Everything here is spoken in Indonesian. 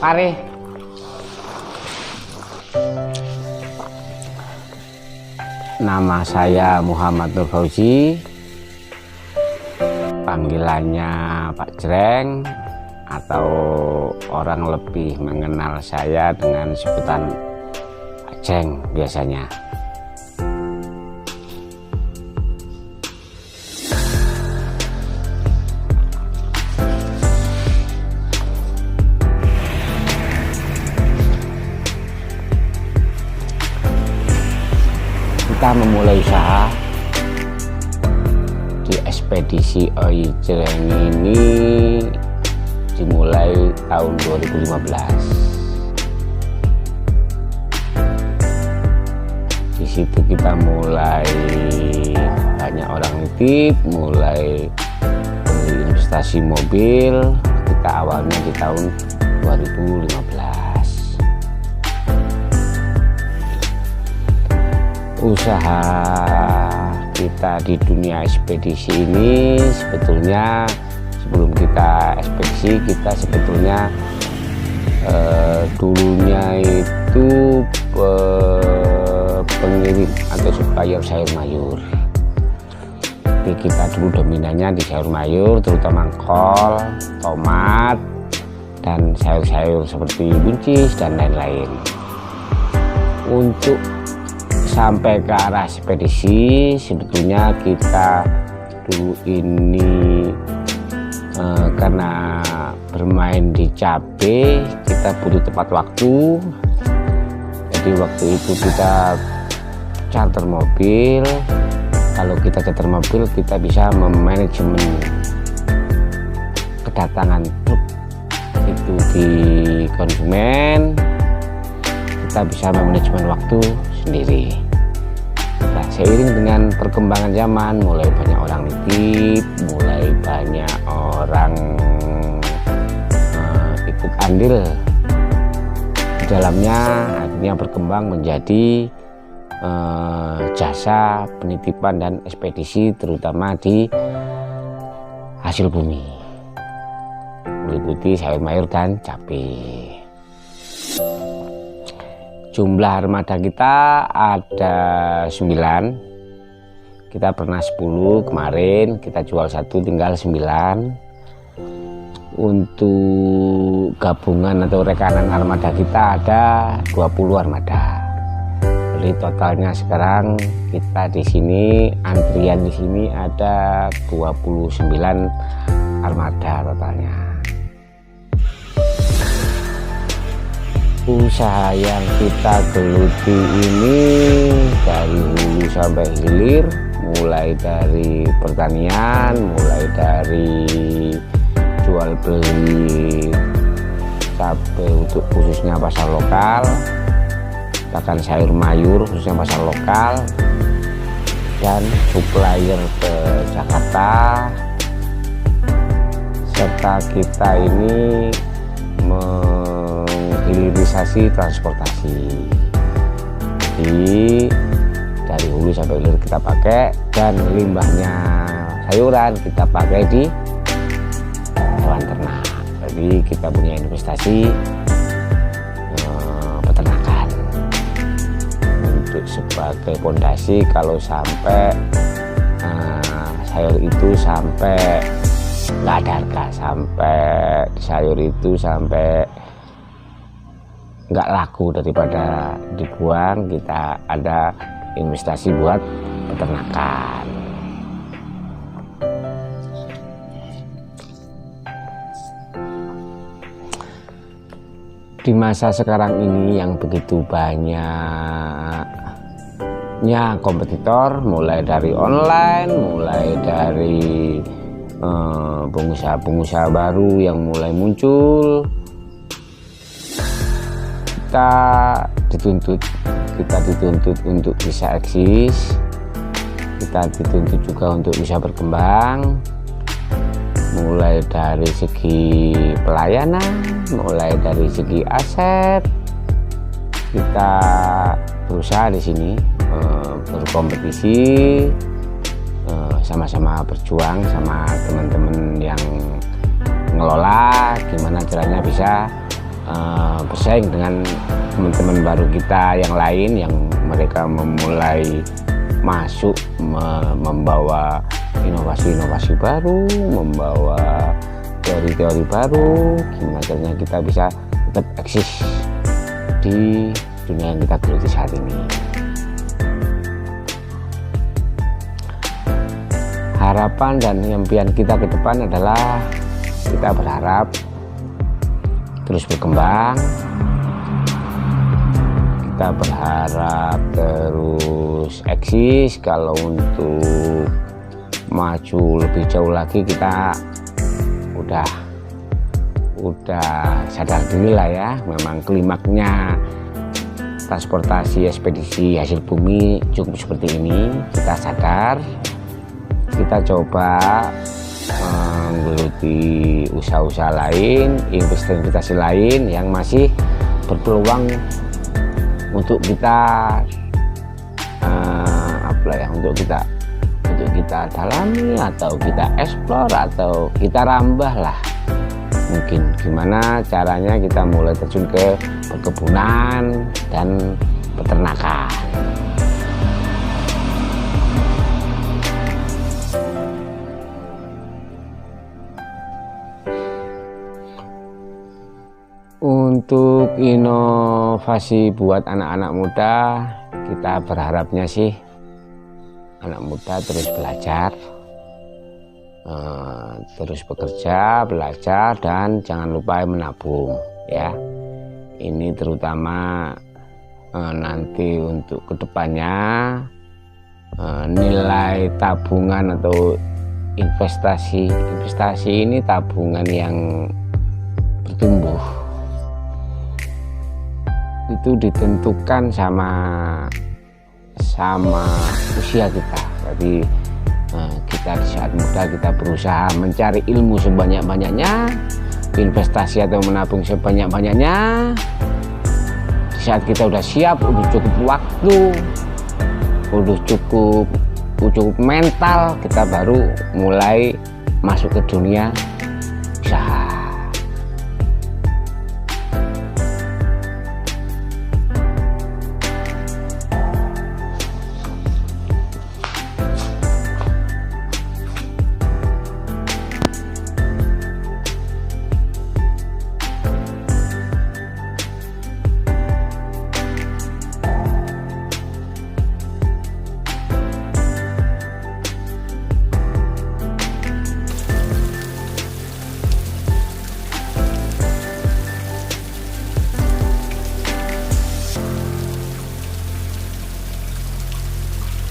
Mari. Nama saya Muhammad Nur Fauzi, panggilannya Pak Jreng, atau orang lebih mengenal saya dengan sebutan Pak Jreng biasanya. Kita memulai usaha di ekspedisi Oi Jreng ini dimulai tahun 2015. Di situ kita mulai banyak orang nitip, mulai beli investasi mobil. Kita awalnya di tahun 2015. Usaha kita di dunia ekspedisi ini sebetulnya sebelum kita ekspedisi, kita sebetulnya dulunya itu pengirim atau supplier sayur mayur. Jadi kita dulu dominannya di sayur mayur, terutama kol, tomat, dan sayur-sayur seperti buncis dan lain-lain. Untuk sampai ke arah ekspedisi, sebetulnya kita dulu ini karena bermain di cabai, kita butuh tepat waktu. Jadi waktu itu kita charter mobil. Kalau kita charter mobil, kita bisa memanajemen kedatangan truk itu di konsumen. Kita bisa memanajemen waktu sendiri. Nah, seiring dengan perkembangan zaman, mulai banyak orang nitip, mulai banyak orang ikut andil di dalamnya, akhirnya berkembang menjadi jasa penitipan dan ekspedisi, terutama di hasil bumi, meliputi sayur mayur dan cabai. Jumlah armada kita ada 9. Kita pernah 10 kemarin, kita jual 1, tinggal 9. Untuk gabungan atau rekanan armada kita ada 20 armada. Jadi totalnya sekarang kita di sini, antrian di sini ada 29 armada totalnya. Usaha yang kita geluti ini dari hulu sampai hilir, mulai dari pertanian, mulai dari jual beli cabai untuk khususnya pasar lokal, bahkan sayur mayur khususnya pasar lokal, dan supplier ke Jakarta, serta kita ini hilirisasi transportasi. Jadi dari hulu sampai hilir kita pakai, dan limbahnya sayuran kita pakai di hewan ternak. Jadi kita punya investasi peternakan untuk sebagai fondasi kalau sampai sayur itu sampai nggak ada harga, sampai sayur itu sampai nggak laku, daripada dibuang, kita ada investasi buat peternakan. Di masa sekarang ini yang begitu banyaknya kompetitor, mulai dari online, mulai dari pengusaha-pengusaha baru yang mulai muncul, kita dituntut untuk bisa eksis, kita dituntut juga untuk bisa berkembang, mulai dari segi pelayanan, mulai dari segi aset. Kita berusaha di sini berkompetisi, sama-sama berjuang sama teman-teman yang ngelola, gimana caranya bisa bersaing dengan teman-teman baru kita yang lain yang mereka memulai masuk membawa inovasi-inovasi baru, membawa teori-teori baru. Gimana caranya kita bisa tetap eksis di dunia yang kita geluti saat ini. Harapan dan impian kita ke depan adalah kita berharap terus berkembang, kita berharap terus eksis. Kalau untuk maju lebih jauh lagi kita udah sadar diri lah ya, memang klimaknya transportasi ekspedisi hasil bumi cukup seperti ini. Kita sadar, kita coba menggeluti usaha-usaha lain, investasi lain yang masih berpeluang untuk kita untuk kita dalami atau kita eksplor atau kita rambah lah. Mungkin gimana caranya kita mulai terjun ke perkebunan dan peternakan. Untuk inovasi buat anak-anak muda, kita berharapnya sih anak muda terus belajar, terus bekerja, belajar, dan jangan lupa menabung ya. Ini terutama nanti untuk kedepannya nilai tabungan atau investasi ini tabungan yang bertumbuh. Itu ditentukan sama usia kita. Jadi kita di saat muda kita berusaha mencari ilmu sebanyak-banyaknya, investasi atau menabung sebanyak-banyaknya. Di saat kita udah siap, udah cukup waktu, udah cukup mental, kita baru mulai masuk ke dunia